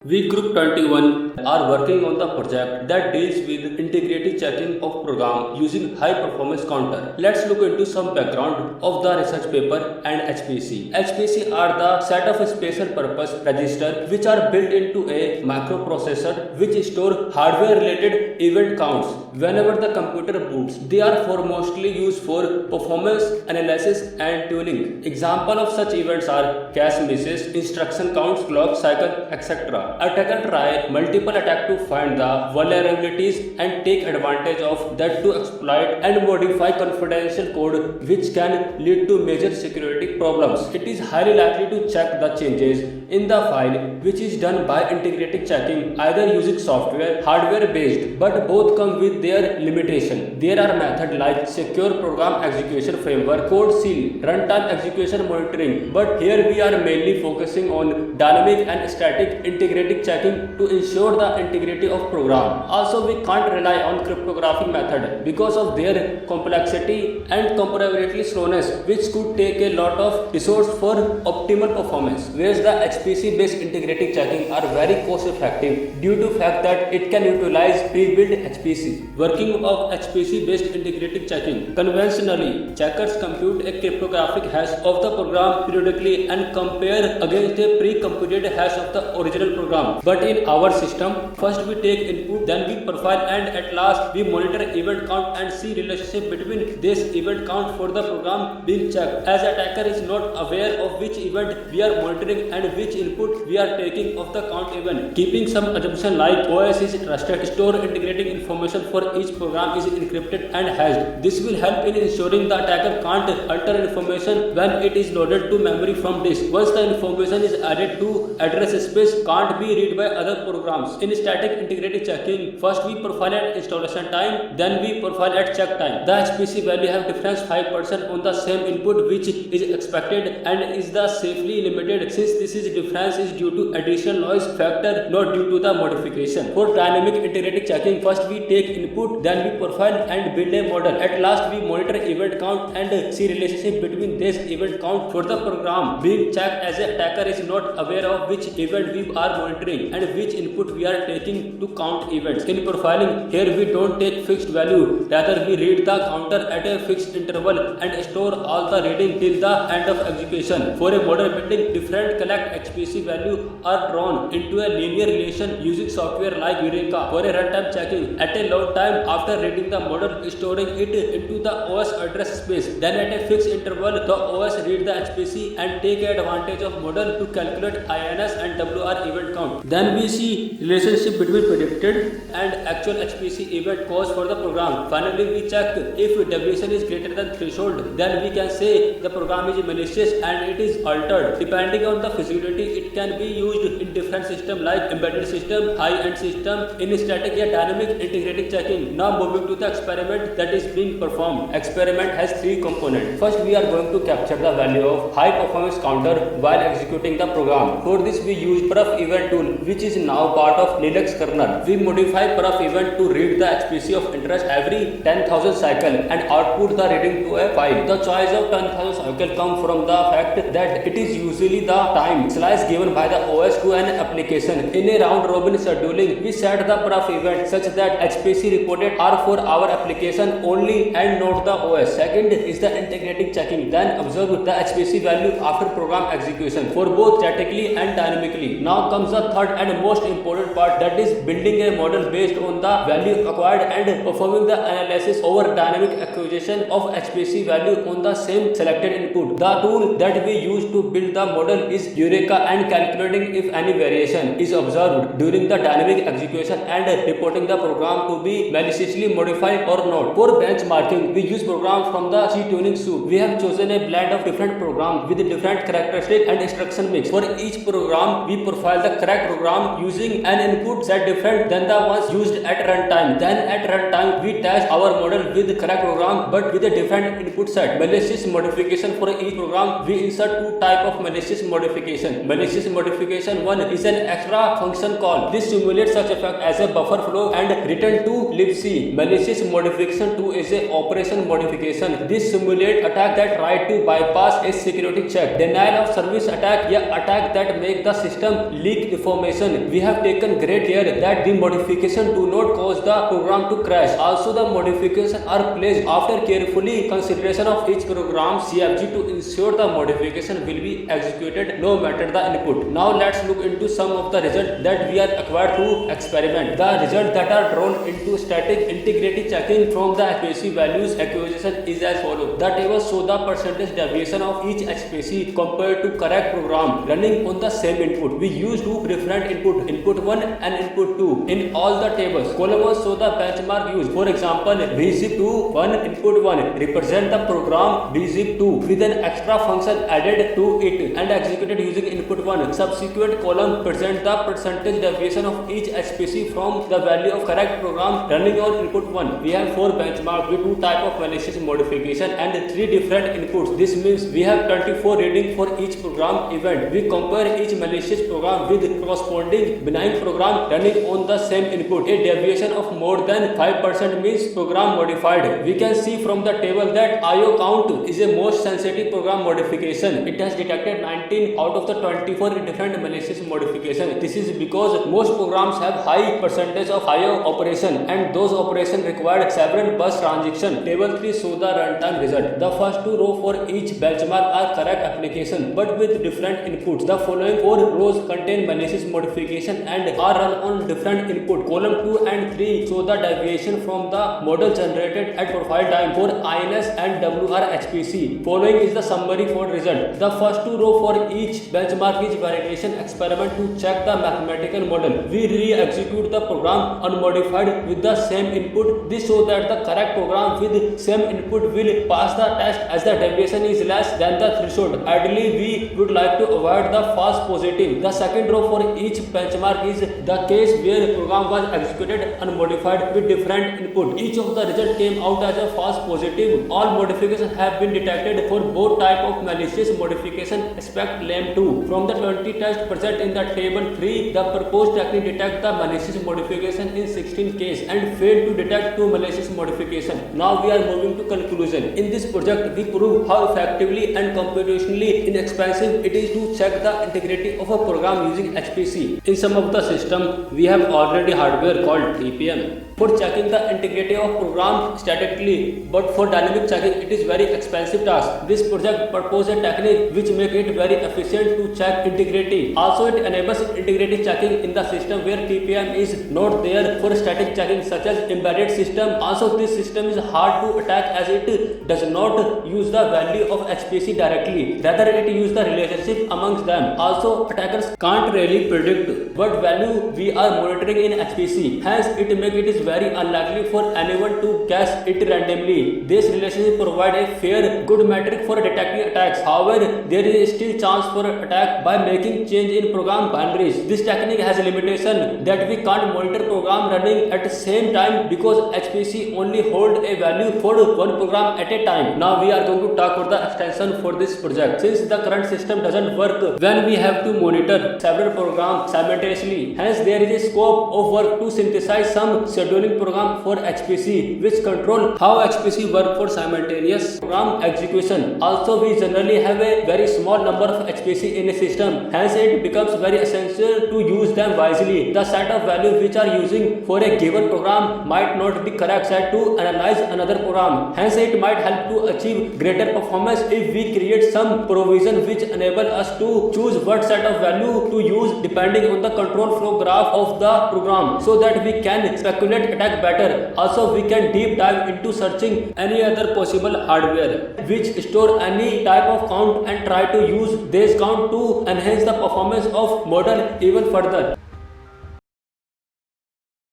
We Group 21 are working on the project that deals with integrity checking of program using high performance counter. Let's look into some background of the research paper and HPC. HPC are the set of special purpose register which are built into a microprocessor which store hardware related event counts whenever the computer boots. They are for mostly used for performance analysis and tuning. Example of such events are cache misses, instruction counts, clock cycle, etc. Attacker try multiple attacks to find the vulnerabilities and take advantage of that to exploit and modify confidential code, which can lead to major security problems. It is highly likely to check the changes in the file, which is done by integrating checking either using software, hardware based, but both come with their limitation. There are methods like secure program execution framework, code seal, runtime execution monitoring, but here we are mainly focusing on dynamic and static integrating checking to ensure the integrity of program. Also, we can't rely on cryptographic method because of their complexity and comparatively slowness, which could take a lot of resource for optimal performance. Whereas the HPC based integrating checking are very cost effective due to fact that it can utilize pre-built HPC. Working of HPC based integrating checking. Conventionally, checkers compute a cryptographic hash of the program periodically and compare against a pre-computed hash of the original program. But in our system, first we take input, then we profile, and at last we monitor event count and see relationship between this event count for the program being checked. As attacker is not aware of which event we are monitoring and which input we are taking of the count event. Keeping some assumption like OS is trusted, store integrating information for each program is encrypted and hashed. This will help in ensuring the attacker can't alter information when it is loaded to memory from disk. Once the information is added to address space, can't be read by other programs. In static integrity checking, first we profile at installation time, then we profile at check time. The HPC value have difference 5% on the same input which is expected and is the safely limited since this is difference is due to additional noise factor, not due to the modification. For dynamic integrity checking, first we take input, then we profile and build a model. At last we monitor event count and see relationship between this event count for the program being checked as a attacker is not aware of which event we are monitoring and which input we are taking to count events. In profiling, here we don't take fixed value, rather we read the counter at a fixed interval and store all the reading till the end of execution. For a model building, different collect HPC value are drawn into a linear relation using software like Eureka. For a runtime checking, at a load time after reading the model, storing it into the OS address space. Then at a fixed interval, the OS read the HPC and take advantage of model to calculate INS and WR event count. Then we see relationship between predicted and actual HPC event cost for the program. Finally, we check if deviation is greater than threshold. Then we can say the program is malicious and it is altered. Depending on the feasibility, it can be used in different systems like embedded system, high-end system, in static or dynamic integrated checking. Now moving to the experiment that is being performed. Experiment has three components. First, we are going to capture the value of high performance counter while executing the program. For this, we use perf event tool, which is now part of Linux kernel. We modify perf event to read the HPC of interest every 10,000 cycle and output the reading to a file. The choice of 10,000 cycle comes from the fact that it is usually the time slice given by the OS to an application. In a round robin scheduling, we set the perf event such that HPC reported are for our application only and not the OS. Second is the integrating checking, then observe the HPC value after program execution for both statically and dynamically. Now comes the third and most important part, that is building a model based on the value acquired and performing the analysis over dynamic acquisition of HPC value on the same selected input. The tool that we use to build the model is Eureka and calculating if any variation is observed during the dynamic execution and reporting the program to be maliciously modified or not. For benchmarking, we use programs from the C tuning suite. We have chosen a blend of different programs with different characteristics and instruction mix. For each program, we profile the correct program using an input set different than the ones used at runtime. Then at runtime, we test our model with correct program but with a different input set. Malicious modification for each program, we insert are two types of malicious modification. Malicious modification 1 is an extra function call. This simulates such effect as a buffer flow and return to libc. Malicious modification 2 is a operation modification. This simulates attack that try to bypass a security check. Denial of service attack, या attack that make the system leak information. We have taken great care that the modification do not cause the program to crash. Also, the modifications are placed after carefully consideration of each program CFG to ensure the modification will be executed no matter the input. Now let's look into some of the results that we are acquired through experiment. The results that are drawn into static integrity checking from the HPC values acquisition is as follows. The table show the percentage deviation of each HPC compared to correct program running on the same input. We use two different input 1 and input 2 in all the tables. Column 1 show the benchmark used. For example, bzip2 1 input 1 represent the program bzip2 with an extra function added to it and executed using input 1. Subsequent column present the percentage deviation of each HPC from the value of correct program running on input 1. We have 4 benchmarks with 2 type of malicious modification and 3 different inputs. This means we have 24 reading for each program event. We compare each malicious program with corresponding benign program running on the same input. A deviation of more than 5% means program modified. We can see from the table that IO count is a most sensitive program modification. It has detected 19 out of the 24 different malicious modifications. This is because most programs have high percentage of IO operation and those operations require several bus transactions. Table 3 show the runtime result. The first 2 rows for each benchmark are correct application but with different inputs. The following 4 rows contain malicious modification and are run on different input. Column 2 and 3 show the deviation from the model generated at profile time for INS and WR HPC. Following is the summary for result. The first 2 rows for each benchmark is validation experiment to check the mathematical model. We re-execute the program unmodified with the same input. This shows that the correct program with same input will pass the test as the deviation is less than the threshold. Ideally, we would like to avoid the false positive. The second row for each benchmark is the case where program was executed unmodified with different input. Each of the result came out as a false positive. All modifications have been detected for both type of malicious modification except LAM2. From the 20 tests present in the table 3, the proposed technique detect the malicious modification in 16 cases and failed to detect 2 malicious modification. Now we are moving to conclusion. In this project, we prove how effectively and computationally inexpensive it is to check the integrity of a program using HPC. In some of the system, we have already hardware called TPM for checking the integrity of program statically, but for dynamic checking it is very expensive task. This project proposes a technique which make it very efficient to check integrity. Also, it enables integrity checking in the system where TPM is not there for static checking such as embedded system. Also, this system is hard to attack as it does not use the value of HPC directly, rather it uses the relationship amongst them. Also, attackers can't really predict what value we are monitoring in HPC. Hence, it makes it very unlikely for anyone to guess it randomly. This relationship provides a fair, good metric for detecting attacks. However, there is still chance for attack by making change in program boundaries. This technique has a limitation that we can't monitor program running at the same time because HPC only hold a value for one program at a time. Now we are going to talk about the extension for this project. Since the current system doesn't work when we have to monitor several programs simultaneously, hence there is a scope of work to synthesize some scheduling program for HPC which control how HPC work for simultaneous program execution. Also, we generally have a very small number of HPC in a system, hence it becomes very essential to use them wisely. The set of values which are using for a given program might not be correct set to analyze another program. Hence, it might help to achieve greater performance if we create some provision which enable us to choose what set of value to use depending on the control flow graph of the program, so that we can speculate attack better. Also, we can deep dive into searching any other possible hardware which store any type of count and try to use this count to enhance the performance of model even further.